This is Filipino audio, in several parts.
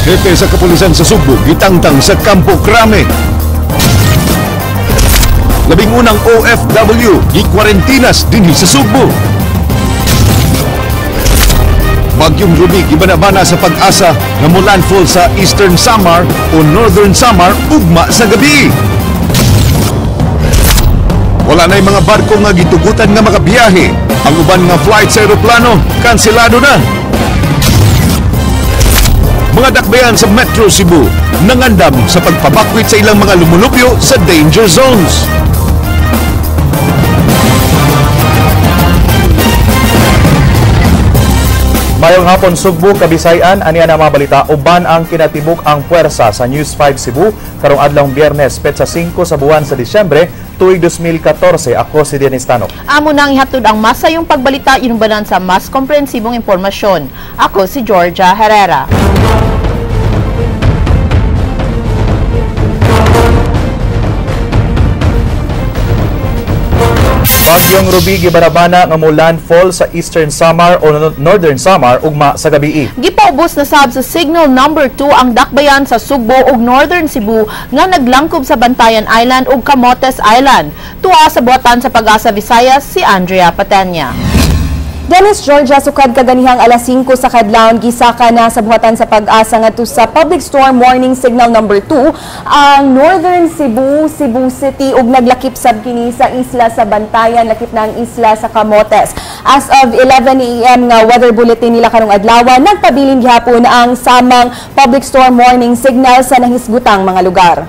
Hepe sa kapulisan sa Sugbo gitangtang sa Kampo Krame. Labing unang OFW gi-kwarentinas dinhi sa Sugbo. Bagyong Ruby gibanabana sa pag-asa nga mo-landfall sa Eastern Samar o Northern Samar ugma sa gabi. Wala na'y mga barko nga gitugutan nga makabiyahe. Ang uban nga flight sa aeroplano kanselado na. Mga dakbayan sa Metro Cebu nangandam sa pagpabakwit sa ilang mga lumulupyo sa danger zones. Mayong hapon Sugbo, Kabisayan, aniya na mga balita, uban ang kinatibuk ang puwersa sa News 5 Cebu karong adlawng Biyernes, petsa 5 sa buwan sa Disyembre, tuig 2014. Ako si Dennis Tanok. Amo nang ihatod ang masayong pagbalita inubanan sa mas komprehensibong impormasyon. Ako si Georgia Herrera. Bagyong Ruby gibanabana nga mo landfall sa Eastern Samar o Northern Samar ugma sa gabii. Gipaubos na sab sa signal number 2 ang dakbayan sa Sugbo ug Northern Cebu nga naglangkob sa Bantayan Island ug Camotes Island. Tuwa sa buhatan sa Pag-asa Visayas si Andrea Patenya. Dennis, Georgia, sukad kaganihang alas 5 sa kadlawon gisaka na sa buhatan sa Pag-asa ngadto sa public storm warning signal number 2 ang Northern Cebu, Cebu City ug naglakip sab kini sa isla sa Bantayan, lakip na ang isla sa Camotes. As of 11 AM nga weather bulletin nila karong adlaw, nagpabilin gihapon ang samang public storm warning signal sa nahisgutang mga lugar.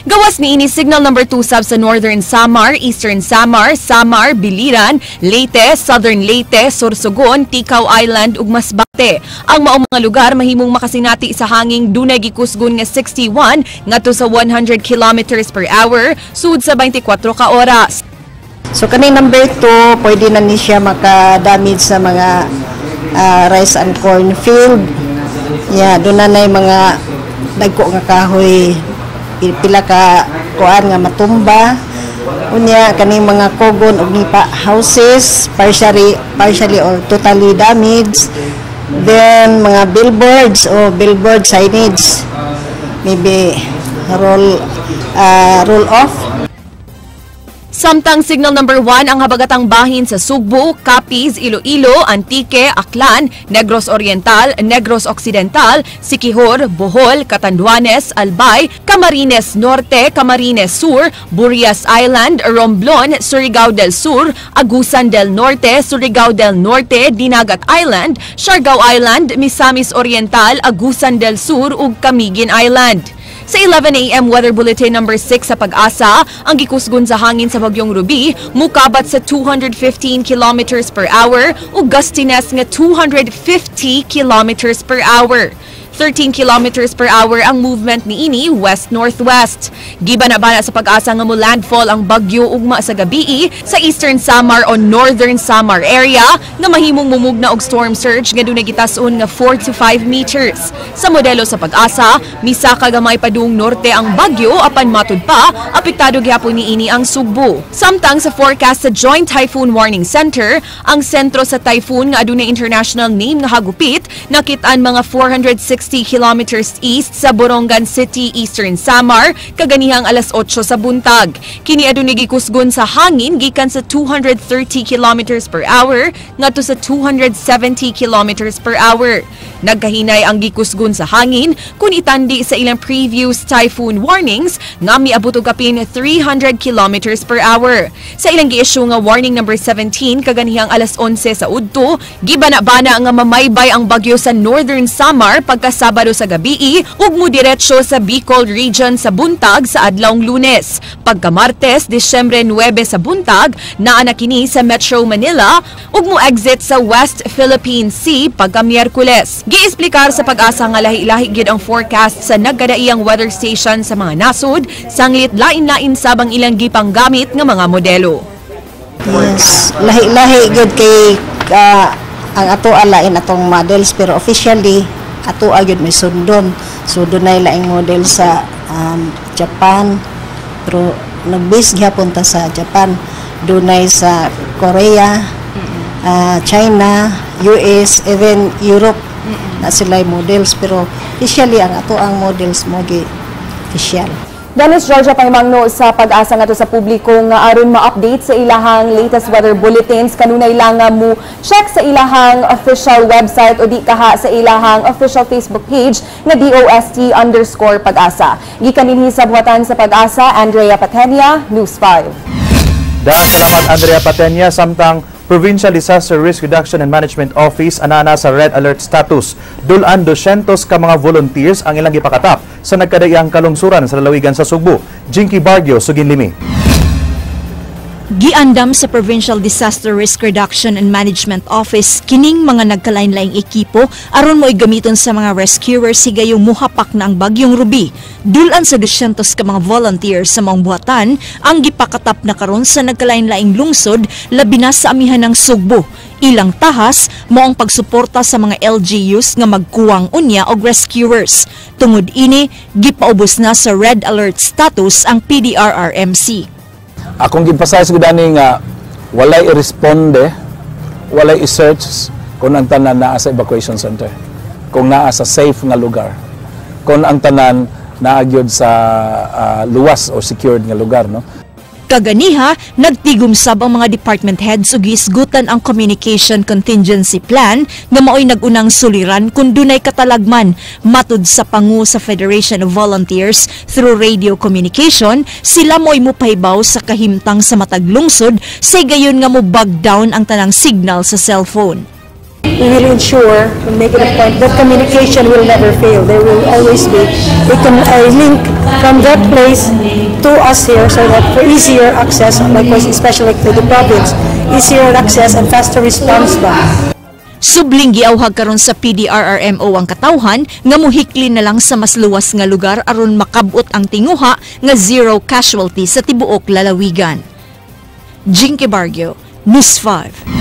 Gawas ni ini signal number 2 sab sa Northern Samar, Eastern Samar, Samar, Biliran, Leyte, Southern Leyte, Sorsogon, Tikaw Island ug Masbate. Ang maong mga lugar mahimong makasinati sa hanging dunay gikusgon nga 61 ngadto sa 100 kilometers per hour sud sa 24 ka oras. So kaning number 2 pwede na ni siya maka-damage sa mga rice and corn field. Yeah, doon na mga dagko nga kahoy pila ka kuan nga matumba, unya kaning mga kogon ug nipa houses partially or totally damaged, then mga billboards o billboard signage maybe roll off. Samtang signal number 1 ang habagatang bahin sa Sugbo, Capiz, Iloilo, Antique, Aklan, Negros Oriental, Negros Occidental, Siquijor, Bohol, Catanduanes, Albay, Camarines Norte, Camarines Sur, Burias Island, Romblon, Surigao del Sur, Agusan del Norte, Surigao del Norte, Dinagat Island, Siargao Island, Misamis Oriental, Agusan del Sur ug Camiguin Island. Sa 11 AM weather bulletin number 6 sa Pag-asa, ang gikusgon sa hangin sa Bagyong Ruby mukabat sa 215 kilometers per hour ug gustiness nga 250 kilometers per hour. 13 kilometers per hour ang movement ni ini west-northwest. Gibanabana sa Pag-asa nga mo landfall ang bagyo ugma sa gabii sa Eastern Samar o Northern Samar area nga mahimong mumugna og storm surge nga dunay gitas-on nga 4 to 5 meters. Sa modelo sa Pag-asa, misa ka gamay padung norte ang bagyo apan matud pa apektado gyapon ni ini ang Sugbo. Samtang sa forecast sa Joint Typhoon Warning Center, ang sentro sa typhoon nga adunay international name nga hagupit nakit-an mga 460 kilometers east sa Borongan City, Eastern Samar, kaganihang alas 8 sa buntag. Kini adunay gikusgon sa hangin gikan sa 230 kilometers per hour ngadto sa 270 kilometers per hour. Nagkahinay ang gikusgon sa hangin kung itandi sa ilang previous typhoon warnings nga miabot og kapin 300 kilometers per hour. Sa ilang gi-issue nga warning number 17 kaganihang alas 11 sa udto, gibana-bana nga mamaybay ang bagyo sa Northern Samar pagka Sabado sa gabii ug mudiretsyo sa Bicol region sa buntag sa adlawng Lunes. Pagka Martes, Disyembre 9 sa buntag, naa na kini sa Metro Manila ug mo-exit sa West Philippine Sea pagka Miyerkules. Giisplikar sa Pag-asa nga lahi-lahi gid ang forecast sa nagkadaiyang weather station sa mga nasod, sanglit lain-lain sabang ilang gipanggamit nga mga modelo. Yes, lahi-lahi gid kay ang ato alain atong models pero officially ato agad may sundon. So dunay laing model sa Japan pero nag-base gyapon ta sa Japan, dunay sa Korea, China, US, even Europe. Na sila models pero officially ang ato ang models mo gi official. Dennis Georgia Paimangno sa pag-asa nga to sa publiko nga aron ma-update sa ilahang latest weather bulletins kanunay lang nga mo check sa ilahang official website o di kaha sa ilahang official Facebook page nga DOST_pag-asa. Gikan dinhi sa buhatan sa pag-asa, Andrea Patenia, News 5. Salamat Andrea Patenya. Samtang Provincial Disaster Risk Reduction and Management Office anana sa red alert status. Dulan 200 ka mga volunteers ang ilang gipakatap sa nagkadayang kalungsuran sa lalawigan sa Sugbo. Jinky Bargio, Suginlimi. Giandam sa Provincial Disaster Risk Reduction and Management Office kining mga nagkalain-laing ekipo aron mo gamiton sa mga rescuers sigayong muhapak na ang bagyong Ruby. Dulan sa 200 ka mga volunteers sa mga buhatan ang gipakatap na karon sa nagkalain-laing lungsod labi na sa amihan ng Sugbo. Ilang tahas mo ang pagsuporta sa mga LGUs nga magkuwang unya og rescuers. Tungod ini, gipaubos na sa red alert status ang PDRRMC. Akong gipasay sa gudani nga walay i-responde, walay i-search kung ang tanan naa sa evacuation center, kung naa sa safe nga lugar, kung ang tanan naa gyud sa luwas o secured nga lugar, no? Kaganiha, nagtigumsab ang mga department heads ug gisgutan ang communication contingency plan nga maoy nagunang suliran kung dunay katalagman matud sa pangu sa Federation of Volunteers through radio communication. Sila mo'y mupahibaw sa kahimtang sa matag lungsod say gayon nga mo bug down ang tanang signal sa cellphone. We will ensure, we'll make it a point, that communication will never fail. There will always be a link from that place to us here so that for easier access, likewise especially to the province, easier access and faster response ba. Subling giawhag karon sa PDRRMO ang katawhan nga muhikli na lang sa mas luwas nga lugar aron makabot ang tinguha nga zero casualty sa tibuok lalawigan. Jinky Bargio, News 5.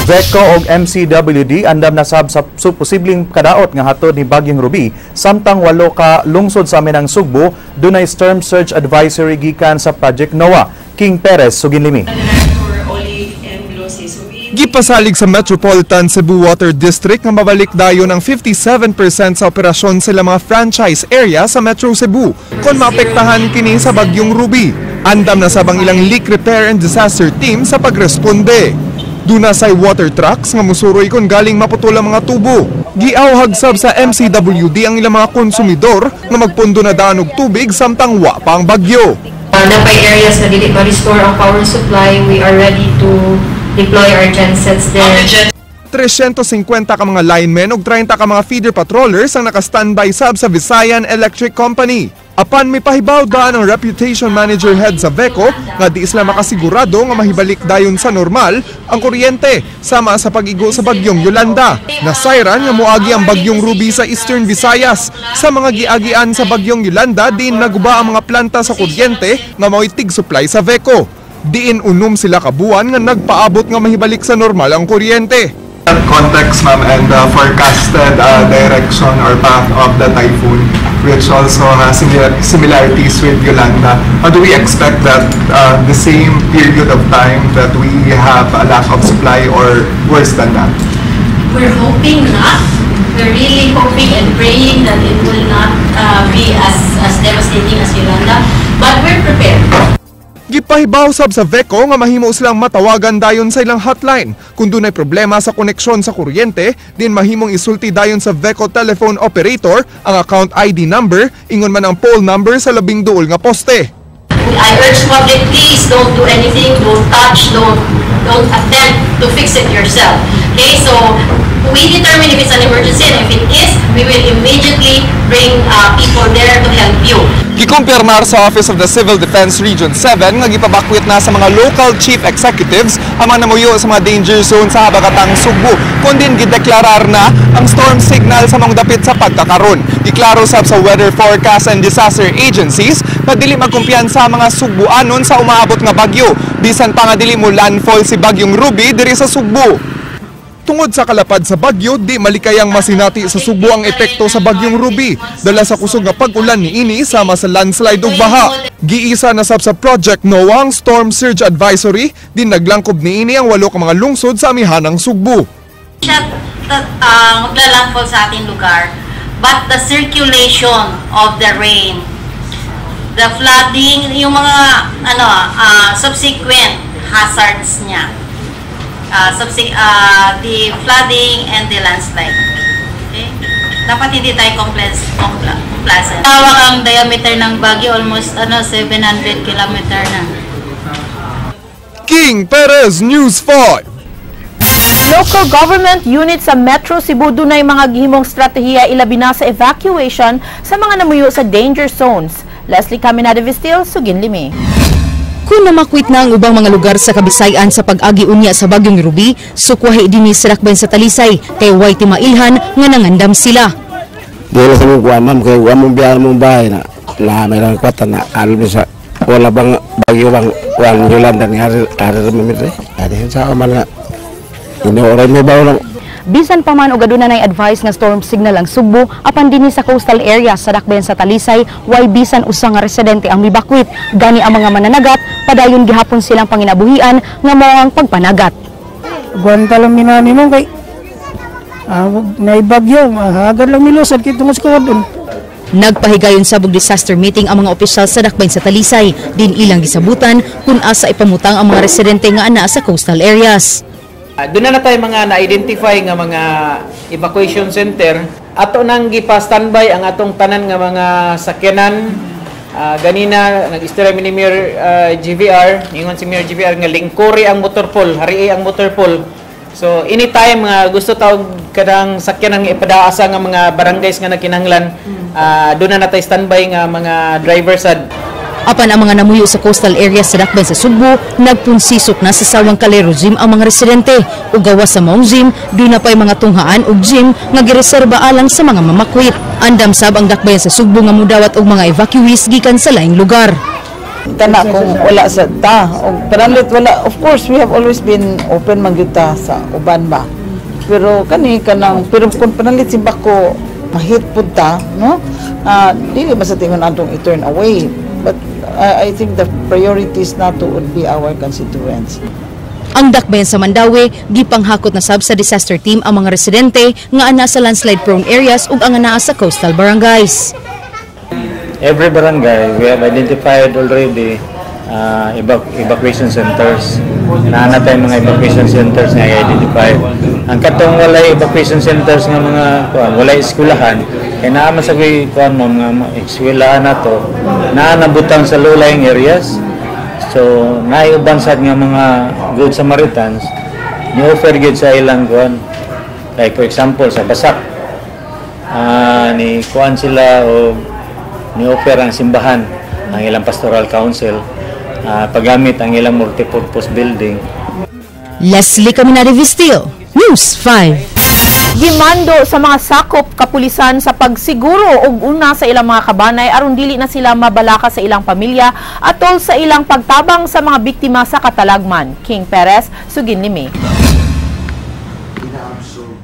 VECO og MCWD andam na sab sa posibleng kadaot nga hatod ni Bagyong Ruby samtang 8 ka lungsod sa aminang Sugbo dunay storm surge advisory gikan sa Project NOAA. King Perez, Suginlimi. Gipasalig sa Metropolitan Cebu Water District nga mabalik dayon ang 57% sa operasyon sila mga franchise area sa Metro Cebu kung maapektahan kini sa Bagyong Ruby. Andam na sabang ilang leak repair and disaster team sa pagresponde. Duna say water trucks nga musuroy kon galing maputol ang mga tubo. Giawhag sab sa MCWD ang ilang mga konsumidor nga magpundo na daan og tubig samtang wa pa ang bagyo. Napay areas na dili ma-restore ang power supply, we are ready to deploy our gensets there. 350 ka mga linemen ug 30 ka mga feeder patrollers ang naka-standby sab sa Visayan Electric Company. Apan may pahibaw daan ang reputation manager head sa VECO nga di sila makasigurado nga mahibalik dayon sa normal ang kuryente sama sa pag-igo sa bagyong Yolanda. Nasayran nga moagi ang bagyong Ruby sa Eastern Visayas. Sa mga giagian sa bagyong Yolanda din naguba ang mga planta sa kuryente nga mao'y tig-supply sa VECO. Diin unom sila kabuan nga nagpaabot nga mahibalik sa normal ang kuryente. Context, ma'am, and forecasted direction or path of the typhoon, which also has similarities with Yolanda. How do we expect that the same period of time that we have a lack of supply or worse than that? We're hoping not. We're really hoping and praying that it will not be as devastating as Yolanda, but we're prepared. Gipahibaw sab sa VECO nga mahimo silang matawagan dayon sa ilang hotline. Kung dunay problema sa koneksyon sa kuryente, din mahimong isulti dayon sa VECO telephone operator ang account ID number, ingon man ang pole number sa labing duol nga poste. I urge public, please don't do anything, don't touch, don't attempt to fix it yourself. Okay, so we determine if it's an emergency, and if it is, we will immediately bring people there to help you. Gikumpirmar sa Office of the Civil Defense Region 7 nga gipabakwit na sa mga local chief executives ang mga namuyo sa mga danger zone sa habagatang Sugbo. Kundin gideklarar na ang storm signal sa mga dapit sa pagkakaron. Giklaro sab sa Weather Forecast and Disaster Agencies na dili magkumpiyansa ang mga Sugboanon sa umaabot nga bagyo. Bisan pa nga dili mo landfall si Bagyong Ruby diri sa Sugbo. Tungod sa kalapad sa bagyo, di malikayang masinati sa Sugbo ang epekto sa Bagyong Ruby. Dala sa kusog nga pag-ulan ni ini sama sa landslide ug baha. Giisa na sab sa Project NOAA ang Storm Surge Advisory, din naglangkob ni ini ang 8 ka mga lungsod sa amihanang Sugbo. maglalandfall sa ating lugar. But the circulation of the rain, the flooding, yung mga subsequent hazards niya, the flooding and the landslide. Okay? Dapat hindi tayo complacent. Tawag ang diameter ng Baguio, almost 700 kilometer na. King Perez, News 5. Local government unit sa Metro Cebu dunay mga gihimong stratehiya ilabi na sa evacuation sa mga namuyo sa danger zones. Leslie Caminada Vistil, Sugin Limi. Kung namakwit na ang ubang mga lugar sa Kabisayan sa pag-agi unya sa Bagyong Ruby, sukwahi din ni Sirakben sa Talisay, kay way timailhan nga nangandam sila. Di lang kami kuha, ma'am, kaya huwag mong biyahan mong bahay na may lang kwata na alam sa wala bang Bagyo bang kuhaan Yolanda ni hari mamit Hari sa amal na inoray may baw lang. Bisan pa man og aduna nay advice nga storm signal ang Sugbo apan dinhi sa coastal area sa dakbayan sa Talisay way bisan usa nga residente ang mibakwit gani ang mga mananagat padayon gihapon silang panginabuhian nga mao ang pagpanagat. Gwanta lang minani mo kay nay bagyo agad lang milusad kay tungod sa kadon. Nagpahigayon sa disaster meeting ang mga opisyal sa dakbayan sa Talisay din ilang gisabutan kung asa ipamutang ang mga residente nga ana sa coastal areas. Doon na tayo mga na-identify nga mga evacuation center. Ato nang gipa-standby ang atong tanan nga mga sakyanan. Ganina, nag-istorya ni Mayor GVR, ningon si Mayor GVR nga lingkuri ang motor pool, hari ang motor pool. So anytime gusto tawag kadang sakyanan nga ipadaasa nga mga barangays nga nagkinahanglan, doon na tayo standby nga mga driver sad. Apan ang mga namuyo sa coastal area sa dakbayan sa Sugbo, nagpunsisok na sa sawang kalero gym ang mga residente. Ug gawas sa maong gym, doon na pa'y mga tunghaan o gym nga gireserba alang sa mga mamakwit. Andam sab ang dakbayan sa Sugbo nga mudawat og mga evacuees gikan sa laing lugar. Kana kung wala sa ta, o panalit wala, of course we have always been open man gyud ta sa uban ba. Pero pero kung panalit si bako mahit pud ta, no? Dili ba sa tingon atong i-turn away. But I think the priorities nato would be our constituents. Ang dakbayan sa Mandawi, gipanghakot na sab sa disaster team ang mga residente nga ana sa landslide prone areas ug ang anaa sa coastal barangays. Every barangay, we have identified already evacuation centers. Naana tayong mga evacuation centers nga i-identify. Ang katong walay evacuation centers nga mga walay eskwelahan, kaya naman sa mga eskwelahan nato, naanabutang sa low-lying areas. So, naiubansad nga mga Good Samaritans, ni-offer gid sa ilang kuan. Like for example, sa Basak, ni kuan sila o ni-offer ang simbahan, ang ilang pastoral council, paggamit ang ilang multipurpose building. Leslie Caminada Vistil, News 5. Gimando sa mga sakop kapulisan sa pagsiguro og una sa ilang mga kabanay aron dili na sila mabalaka sa ilang pamilya atol sa ilang pagtabang sa mga biktima sa katalagman. King Perez, Sugin Limi.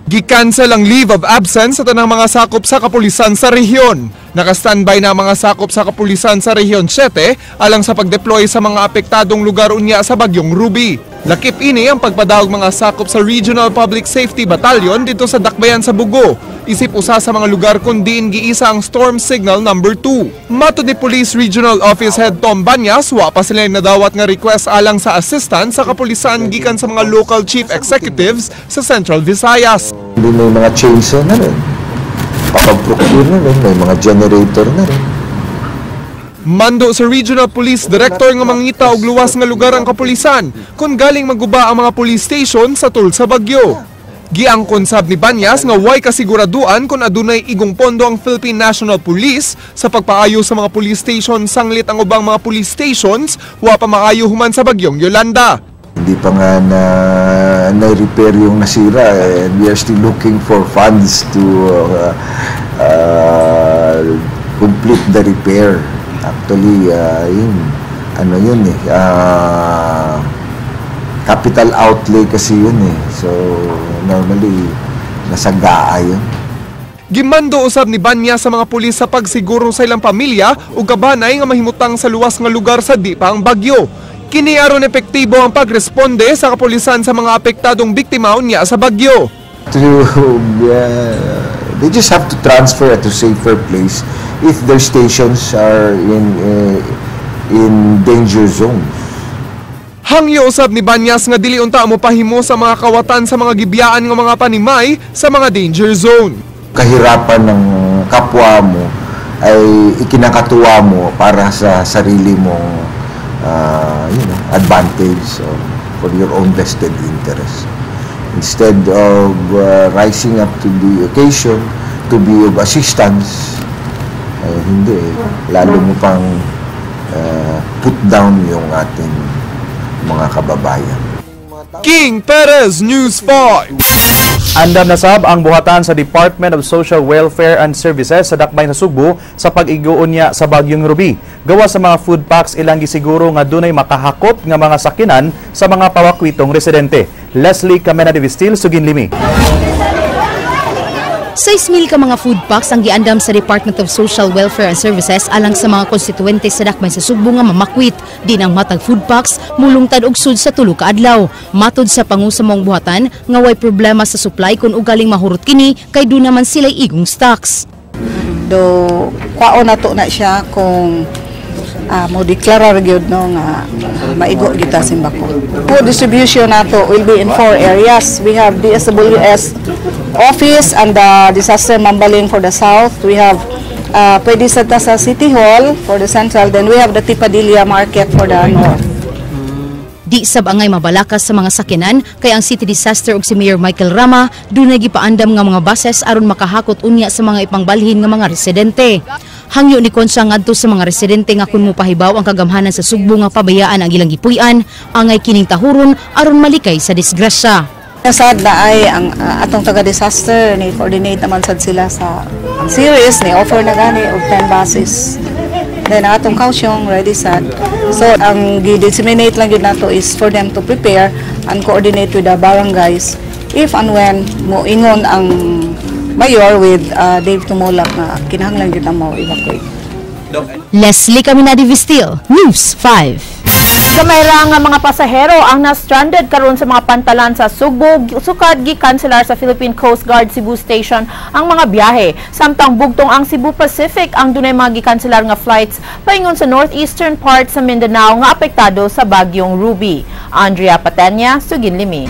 Gi-cancel ang leave of absence sa tanang mga sakop sa kapulisan sa rehiyon. Naka-standby na ang mga sakop sa kapulisan sa Rehiyon 7 alang sa pag-deploy sa mga apektadong lugar unya sa Bagyong Ruby. Lakip ini ang pagpadaog mga sakop sa Regional Public Safety Battalion dito sa Dakbayan sa Bugo. Isip usa sa mga lugar kung diin giisa ang Storm Signal No. 2. Matod ni Police Regional Office Head Tom Banyas, wa pa sila nadawat nga request alang sa assistance sa kapulisan gikan sa mga local chief executives sa Central Visayas. May mga chainsaw na rin. Papag-procure na rin, may mga generator na rin. Mando sa Regional Police Director nga mangita og luwas nga lugar ang kapulisan kung galing maguba ang mga police station sa tul sa Bagyo. Giangkon sab ni Banyas nga way kasiguraduan kung adunay igong pondo ang Philippine National Police sa pagpaayo sa mga police station sanglit ang ubang mga police stations wa pa maayo human sa Bagyong Yolanda. Hindi pa nga na-repair yung nasira and we are still looking for funds to complete the repair. Actually, capital outlay kasi yun eh. So, normally, nasagaa yun. Gimando usab ni Banya sa mga pulis sa pagsiguro sa ilang pamilya ug kabanay nga mahimutang sa luwas nga lugar sa di pa ang bagyo. Kini aron epektibo ang pagresponde sa kapulisan sa mga apektadong biktima unya sa bagyo. they just have to transfer at a safer place if their stations are in danger zones. Hangyo usab ni Banyas nga dili unta mo pahimo sa mga kawatan sa mga gibiyaan nga mga panimay sa mga danger zone. Kahirapan ng kapwa mo ay ikinakatuwa mo para sa sarili mong advantage for your own vested interest. Instead of rising up to the occasion to be of assistance, hindi. Lalo mo pang put down yung ating mga kababayan. King Perez, News 5. Andam na sab ang buhatan sa Department of Social Welfare and Services sa Dakbayn sa Sugbo sa pag-iguon niya sa Bagyong Ruby. Gawa sa mga food packs ilang gisiguro nga dunay makahakot nga mga sakinan sa mga pawakwitong residente. Leslie Camena de Vistil, Suginlimi. 6,000 ka mga food packs ang giandam sa Department of Social Welfare and Services alang sa mga konstituente sa Dakbayn sa Sugbo nga mamakwit. Di ang matag food packs mulungtad og sud sa tulo ka adlaw. Matud sa pangusamong buhatan nga way problema sa supply kung ugaling mahurot kini kay do naman sila igong stocks. Do kwaon nato na siya kung mo deklarar gyud no nga maigo kita simbako. Food distribution nato will be in 4 areas. We have DSWS office and the disaster mambaling for the south. We have pwede sa City Hall for the central. Then we have the Tipadilla Market for the north. Di sab angay mabalakas sa mga sakinan kay ang city disaster ug si Mayor Michael Rama dunay gipaandam nga mga buses aron makahakot unya sa mga ipangbalhin nga mga residente. Hangyo ni Konsa ngadto sa mga residente nga kun mopahibaw ang kagamhanan sa Sugbo nga pabayaan ang ilang gipuy-an, angay kining tahuron aron malikay sa disgrasya. Sad na ay ang atong taga-disaster ni coordinate naman sad sila sa series ni offer na gani og 10 buses. Then atong kausyong ready sad. So ang gi-disseminate lang yun nato is for them to prepare and coordinate with the barangays if and when mo ingon ang mayor with Dave Tumulak na kinahanglan yun na mo evacuate. Leslie Camena de Vistil, News 5. Gamay ra nga mga pasahero ang na-stranded karon sa mga pantalan sa Sugbo, sukad gi-cancelar sa Philippine Coast Guard Cebu Station ang mga biyahe. Samtang bugtong ang Cebu Pacific ang dunay mga gi-cancelar nga flights paingon sa northeastern part sa Mindanao nga apektado sa Bagyong Ruby. Andrea Patenya, Suginlimi.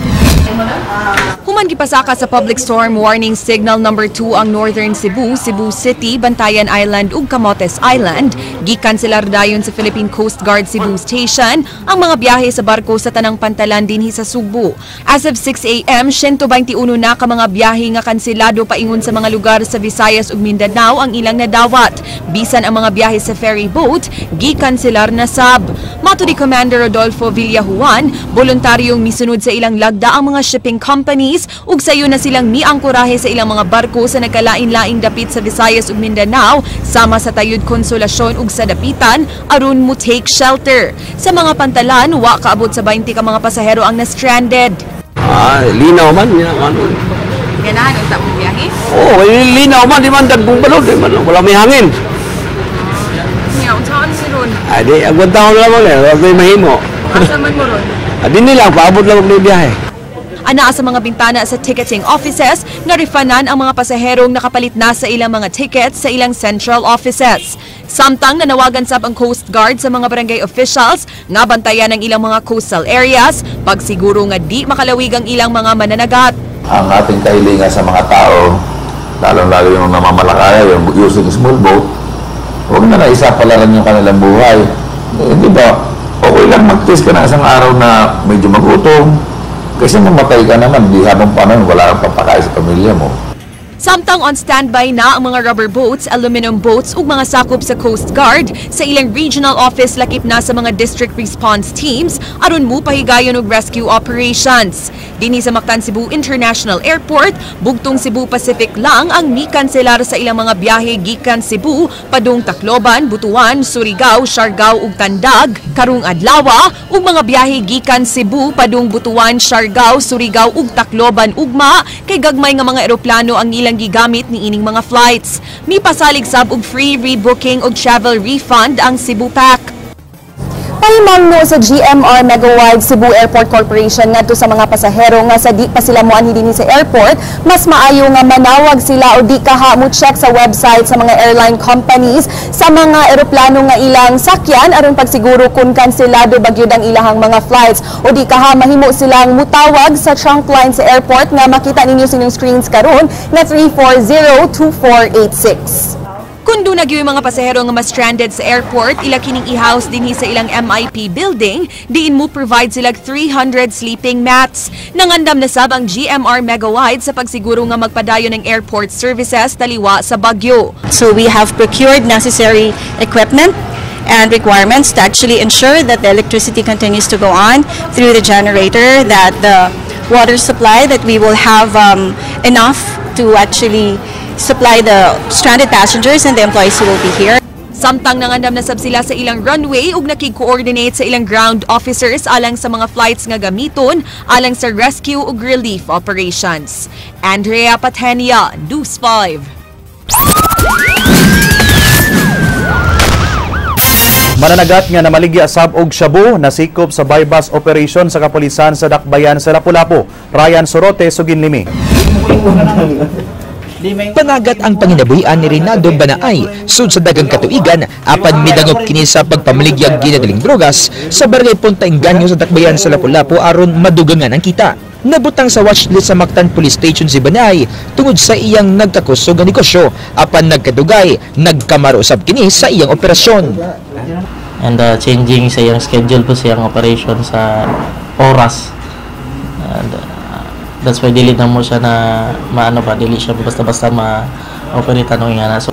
Human gipasaka sa public storm warning signal number 2 ang Northern Cebu, Cebu City, Bantayan Island ug Camotes Island. Gikanselar dayon sa Philippine Coast Guard Cebu Station ang mga biyahe sa barko sa tanang pantalan dinhi sa Sugbo. As of 6 a.m., 121 na ka mga biyahe nga kanselado paingon sa mga lugar sa Visayas ug Mindanao ang ilang nadawat. Bisan ang mga biyahe sa ferry boat, gikanselar na sab. Mato ni Commander Rodolfo Villajuan, voluntaryong misunod sa ilang lagda ang mga shipping companies ug sayo na silang miangkorahe sa ilang mga barko sa nagkalain-laing dapit sa Visayas ug Mindanao sama sa Tayud Konsolasyon ug sa dapitan aron mo take shelter. Sa mga pantalan, wa kaabot sa 20 ka mga pasahero ang na-stranded. Linaw man yan ano. Ganahan ang tapong biyahe? Oo, linaw man, di man dagbong balod, di man wala may hangin. Ngayon, saan si Ron? Di, agwad taon lang wala may mahimo. Asa man mo Ron? Di nila, paabot lang may biyahe. Ana sa mga bintana sa ticketing offices nga refundan ang mga pasaherong nakapalit na sa ilang mga tickets sa ilang central offices. Samtang nanawagan sab ang Coast Guard sa mga barangay officials nga bantayan ang ilang mga coastal areas pagsiguro nga di makalawig ang ilang mga mananagat. Ang ating kahilingan sa mga tao, lalong-lalo yung namamalakaya, yung using small boat, huwag na isa palaran yung kanilang buhay. Hindi ba, okay lang mag-test ka na isang araw na medyo magutom, kasi mamatay ka naman, di habang panahon, wala kang papakain sa pamilya mo. Samtang on standby na ang mga rubber boats, aluminum boats ug mga sakop sa Coast Guard sa ilang regional office lakip na sa mga district response teams aron mo pahigayon og rescue operations. Dinhi sa Mactan Cebu International Airport, bugtong Cebu Pacific lang ang mi-kanselar sa ilang mga biyahe gikan Cebu padung Tacloban, Butuan, Surigao, Siargao ug Tandag karong adlaw ug mga biyahe gikan Cebu padung Butuan, Siargao, Surigao ug Tacloban ugma kay gagmay nga mga eroplano ang ilang gigamit ni ining mga flights. Mi pasalig sab og free rebooking og travel refund ang Cebu Pack. Pahimangno sa GMR Megawide Cebu Airport Corporation ngadto sa mga pasahero nga sa di pa sila moanhi dinhi sa airport, mas maayo nga manawag sila o di kaha mo check sa website sa mga airline companies sa mga eroplano nga ilang sakyan aron pagsiguro kung kanselado bagyod ang ilahang mga flights o di kaha mahimo silang mutawag sa trunk line sa airport nga makita ninyo sa inyong screens karon na 340-2486. Kung doon yung mga pasahero nga mas stranded sa airport, ila kining i-house dinhi sa ilang MIP building, diin mo provide sila 300 sleeping mats. Nangandam na sab ang GMR Megawide sa pagsiguro nga magpadayon ng airport services taliwa sa Baguio. So we have procured necessary equipment and requirements to actually ensure that the electricity continues to go on through the generator, that the water supply, that we will have enough to actually supply the stranded passengers and the employees who will be here. Samtang nangandam na sab sila sa ilang runway ug nakig-coordinate sa ilang ground officers alang sa mga flights nga gamiton alang sa rescue ug relief operations. Andrea Patenia, News 5. Mananagat nga namaligya sab og shabu nasikop sa bypass operation sa kapulisan sa Dakbayan sa Lapu-Lapu. Ryan Sorote, Suginlimi. Panagat ang panginabuhian ni Rinaldo Banaay sud sa dagang katuigan apan midangop kini sa pagpamaligyag ginagaling drogas sa barangay Punta Inganyo sa Dakbayan sa Lapu-Lapu aron madugangan ang kita. Nabutang sa watchlist sa Mactan Police Station si Banaay tungod sa iyang nagkakusog nga negosyo apan nagkadugay nagkamaro usab kini sa iyang operasyon. And changing sa iyang schedule po sa iyang operation sa oras. And that's why dili na mo siya na dili siya basta-basta ma-operate anong ingana. So,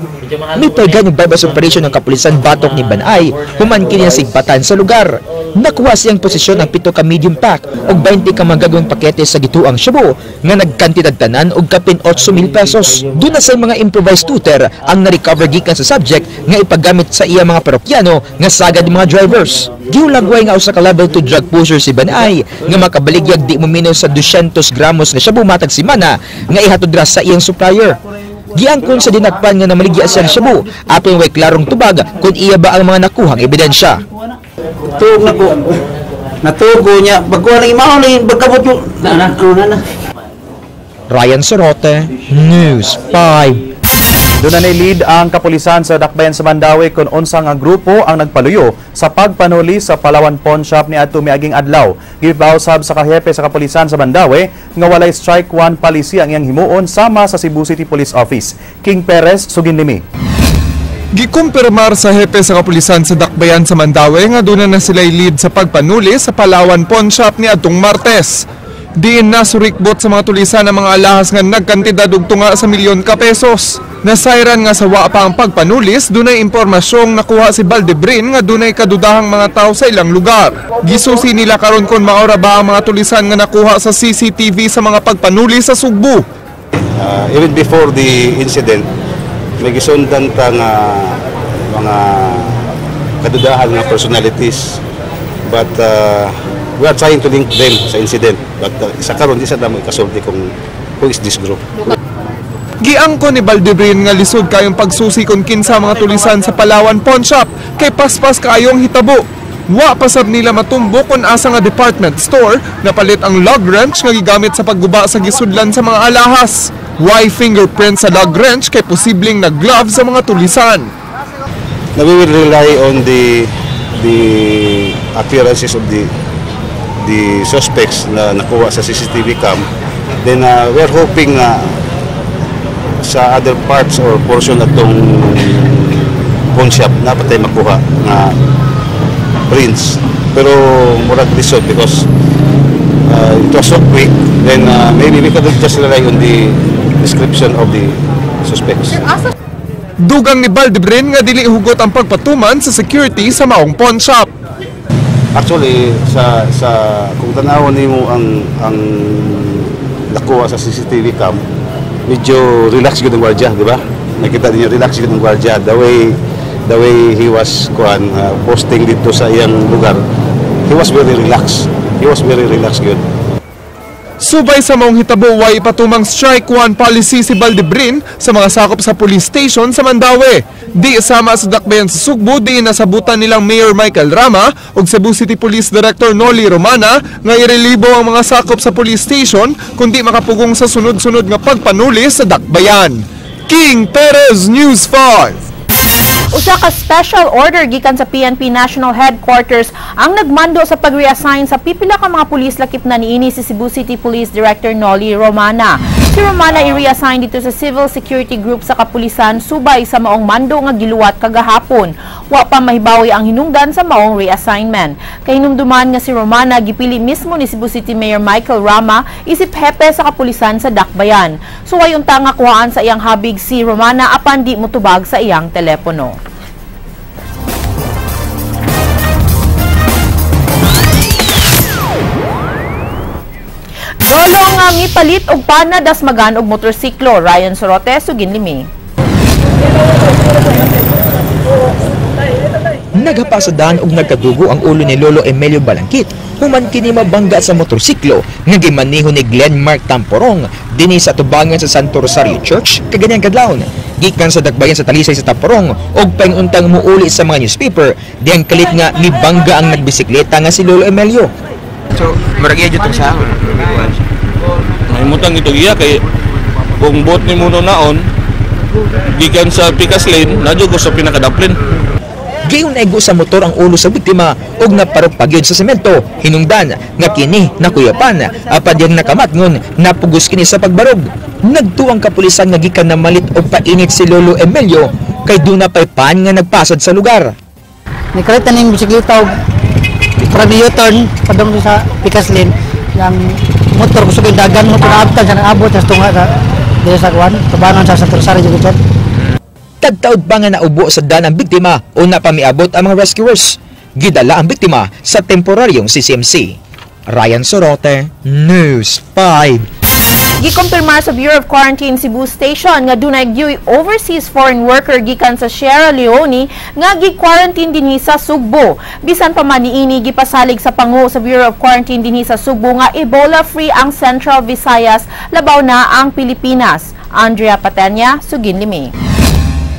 may pagganong bypass operation ng kapulisan batok ni Banaay human kini ang sigbatan sa lugar. Nakuha siyang posisyon ng 7 ka medium pack o 20 ka magagawang pakete sa gituang shabu nga nagkantidad tanan og kapin 8,000 pesos. Doon na sa mga improvised tutor ang na-recover gikan sa subject nga ipagamit sa iya mga parokyano nga sagad mga drivers. Giulagway nga usa ka level 2 drug pusher si Banaay nga makabaligyag di muminaw sa 200 gramos nga shabu matag semana nga ihatod ra sa iyang supplier. Giangkon sa dinakpan nga namaligya siya ng shabu aping way klarong tubag kung iya ba ang mga nakuhang ebidensya. Tug na ko. Natugo niya. Bagkuhan ang imaw na bagkabot yung na. Ryan Sorote, News 5. Doon na lead ang kapulisan sa Dakbayan sa Mandawi kung unsang ang grupo ang nagpaluyo sa pagpanuli sa Palawan Pawn Shop ni adto miaging adlaw. Gibaw sab sa kahepe sa kapulisan sa Mandawi nga walay strike 1 policy ang iyang himuon sama sa Cebu City Police Office. King Perez, Suginlimi. Gikumpirmar sa hepe sa kapulisan sa Dakbayan sa Mandawi nga doon na sila lead sa pagpanuli sa Palawan Pawn Shop ni adtong Martes. Diin na surikbot sa mga tulisan ng mga alahas nga nagkantidad og tunga sa milyon ka pesos. Nasayran nga sa wa pa ang pagpanulis, dunay impormasyong nakuha si Valdebrin nga dunay kadudahang mga tao sa ilang lugar. Gisusi nila karon kon maora ba ang mga tulisan nga nakuha sa CCTV sa mga pagpanuli sa Sugbo. Even before the incident, may gisundan ta nga mga kadudahan nga personalities, but we are trying to link them sa incident, but isa karon isa na mo ikasulti kung who is this group. Giangko ni Valdebrin nga lisod kayong pagsusi kung kinsa mga tulisan sa Palawan Pawn Shop kay paspas kayong hitabo. Wa pasab nila matumbo kung asa nga department store napalit ang lug wrench nga gigamit sa pagguba sa gisudlan sa mga alahas. Why fingerprint sa lug wrench kay posibleng nag-glove sa mga tulisan. Now we will rely on the appearances of the suspects na nakuha sa CCTV cam. Then we are hoping sa other parts or portion atong pawn shop na patay makuha nga prints. Pero murag lisod because it was so quick, then maybe we could just rely on the description of the suspects. Dugang ni Valdebrin nga dili hugot ang pagpatuman sa security sa maong pawn shop. Actually sa kung tanawon nimo ang nakuha sa CCTV cam, medyo relax gud ang gwardiya, di ba? Nakita niyo relax gud ang gwardiya the way he was posting dito sa iyang lugar. He was very relaxed. He was very relaxed good. Subay sa maong hitabo way ipatumang strike one policy si Valdebrin sa mga sakop sa police station sa Mandaue. Di sama sa dakbayan sa Sugbo, di nasabutan nilang Mayor Michael Rama ug Cebu City Police Director Noli Romana nga irelibo ang mga sakop sa police station kundi makapugong sa sunod-sunod nga pagpanuli sa dakbayan. King Perez, News 5. Usa ka special order gikan sa PNP National Headquarters ang nagmando sa pag-reassign sa pipila ka mga pulis lakip na niini si Cebu City Police Director Noli Romana. Si Romana i-reassign dito sa Civil Security Group sa kapulisan subay sa maong mando nga giluwat kagahapon. Wa pa mahibawi ang hinungdan sa maong reassignment. Kay hinumduman nga si Romana gipili mismo ni Cebu City Mayor Michael Rama isip hepe sa kapulisan sa Dakbayan. Suway unta nga kuhaan sa iyang habig si Romana apan di motubag sa iyang telepono. Lolo nga mipalit og pana dasmagan og motorsiklo. Ryan Sorote, Sugin Limi. Nagapasadaan og nagkadugo ang ulo ni Lolo Emilio Balangkit human kini mabangga sa motorsiklo nga gimaniho ni Glenn Mark Tamporong dinhi sa tubangan sa Santo Rosario Church kaganyang kadlawon. Gikan sa dakbayan sa Talisay sa Tamporong og painguntang muuli sa mga newspaper diyang kalit nga mibangga ang nagbisikleta nga si Lolo Emilio. So, maragya dito sa may mutang ito iya kay kung bot ni muno naon gikan sa Picas Lane nadyo ko sa pinakadaplin. Gayon ego sa motor ang ulo sa biktima og naparupag sa semento. Hinungdan nga kini nakuyapan apan diyang nakamatngon napugos kini sa pagbarog. Nagtuwang kapulisan nga gikan na malit og painit si Lolo Emilio kay duna pay pan nga nagpasad sa lugar. Nikarita ning bisikleta og from U-turn padong sa Picas Lane yang motor gusto kong dagan mo pinaabtan sa nangabot sa tunga sa kuwan tabanan sa Santo Rosario Jugit. Tagtaod pa nga naubo sa daan ang biktima o napamiabot ang mga rescuers. Gidala ang biktima sa temporaryong CCMC. Ryan Sorote, News 5. Gikumpirmar sa Bureau of Quarantine Cebu Station nga dunay gyud overseas foreign worker gikan sa Sierra Leone nga gi-quarantine dinhi sa Sugbo. Bisan pa man niini gipasalig sa pangu sa Bureau of Quarantine dinhi sa Sugbo nga Ebola-free ang Central Visayas labaw na ang Pilipinas. Andrea Patenya, Sugin Limi.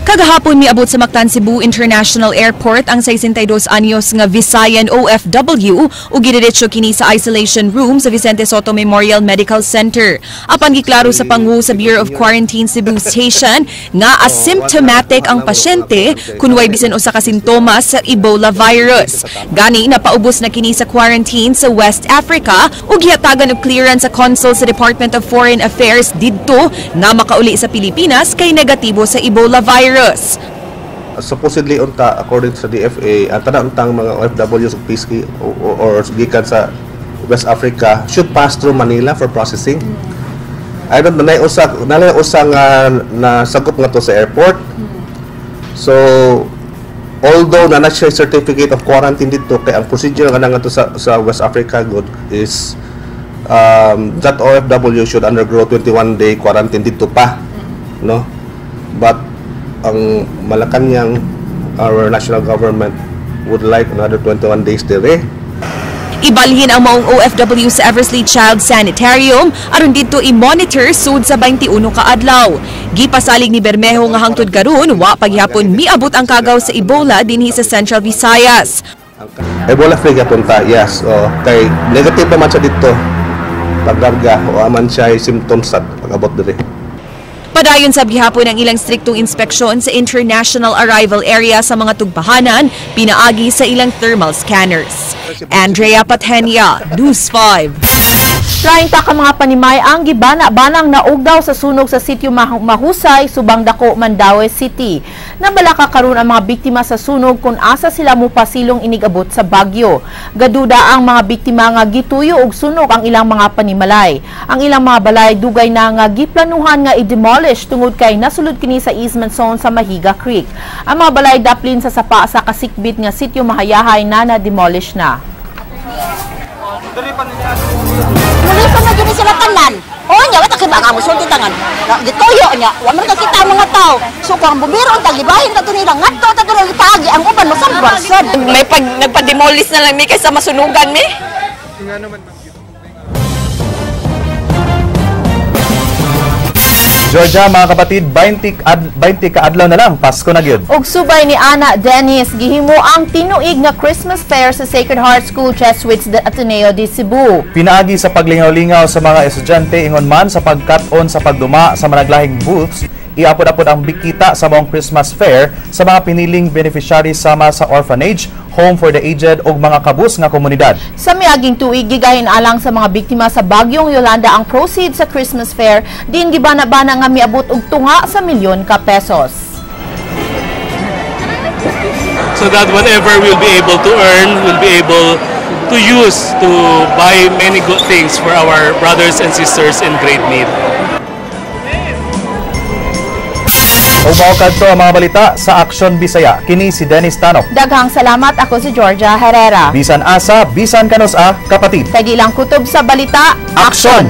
Kagahapon miabot sa Mactan Cebu International Airport ang 62 anyos nga Visayan OFW ug gidiretso kini sa isolation room sa Vicente Soto Memorial Medical Center. Apan giklaro sa pangu sa Bureau of Quarantine Cebu Station nga asymptomatic ang pasyente kun way bisan usa ka sintomas sa Ebola virus. Gani napaubos na kini sa quarantine sa West Africa ug gihatagan og clearance sa consul sa Department of Foreign Affairs didto na makauli sa Pilipinas kay negatibo sa Ebola virus. Supposedly unta according sa DFA ang tanang mga OFWs of peace or gikan sa West Africa should pass through Manila for processing. I don't know nalay usa nga nasagop nga to sa airport. So although na siya certificate of quarantine dito kay ang procedure nga to sa West Africa good is that OFW should undergo 21-day quarantine dito pa, no? But ang Malacanang, our national government would like another 21 days dire. Ibalhin ang maong OFW sa Eversley Child Sanitarium aron dito i-monitor sud sa 21 ka adlaw. Gipasalig ni Bermejo nga hangtod karon wa paghapon miabot ang kagaw sa Ebola dinhi sa Central Visayas. Ebola free gyapon ta, yes. Kay negative pa man siya dito. Pagdarga o aman siya symptoms sa pag-abot dire. Padayon sa gihapon ang ilang striktong inspeksyon sa international arrival area sa mga tugpahanan, pinaagi sa ilang thermal scanners. Andrea Patenya, News 5. 30 ka mga panimay ang gibana-banang naugdaw sa sunog sa sitio Mahusay, Subang Dako, Mandaue City. Nabalaka karon ang mga biktima sa sunog kung asa sila mopasilong inigabot sa bagyo. Gaduda ang mga biktima nga gituyo og sunog ang ilang mga panimalay. Ang ilang mga balay dugay na nga giplanuhan nga i-demolish tungod kay nasulod kini sa easement zone sa Mahiga Creek. Ang mga balay daplin sa sapa sa kasikbit nga sitio Mahayahay na demolish na. Mulisan na dyan sila tanan. O nya, wata kibaga mo sulti tangan. Gituyo nya, wa man kakita ang mga tao. So kung bubiro ang tagibahin ta nila ngadto ta nila ipagi ang uban mo sad. May nagpa-demolish na lang mi kaysa masunugan mi. Georgia, mga kapatid, 20 kaadlaw na lang, Pasko na gyud. Og subay ni Ana Dennis, gihimo ang tinuig nga Christmas Fair sa Sacred Heart School Jesuits de Ateneo de Cebu. Pinaagi sa paglingaw-lingaw sa mga estudyante ingon man sa pagkat-on sa pagduma sa managlahing booths, iapod-apod ang bikita sa maong Christmas Fair sa mga piniling beneficiaries sama sa orphanage, home for the aged ug mga kabus nga komunidad. Sa miaging tuig, gigahin alang sa mga biktima sa Bagyong Yolanda ang proceeds sa Christmas Fair, din gibana-bana nga miabot og tunga sa milyon ka pesos. So that whatever we'll be able to earn, we'll be able to use to buy many good things for our brothers and sisters in great need. Umaw kadto ang mga balita sa Aksyon Bisaya. Kini si Dennis Tanok. Daghang salamat, ako si Georgia Herrera. Bisan asa, bisan kanus kapatid. Tagilang kutob sa balita, Aksyon!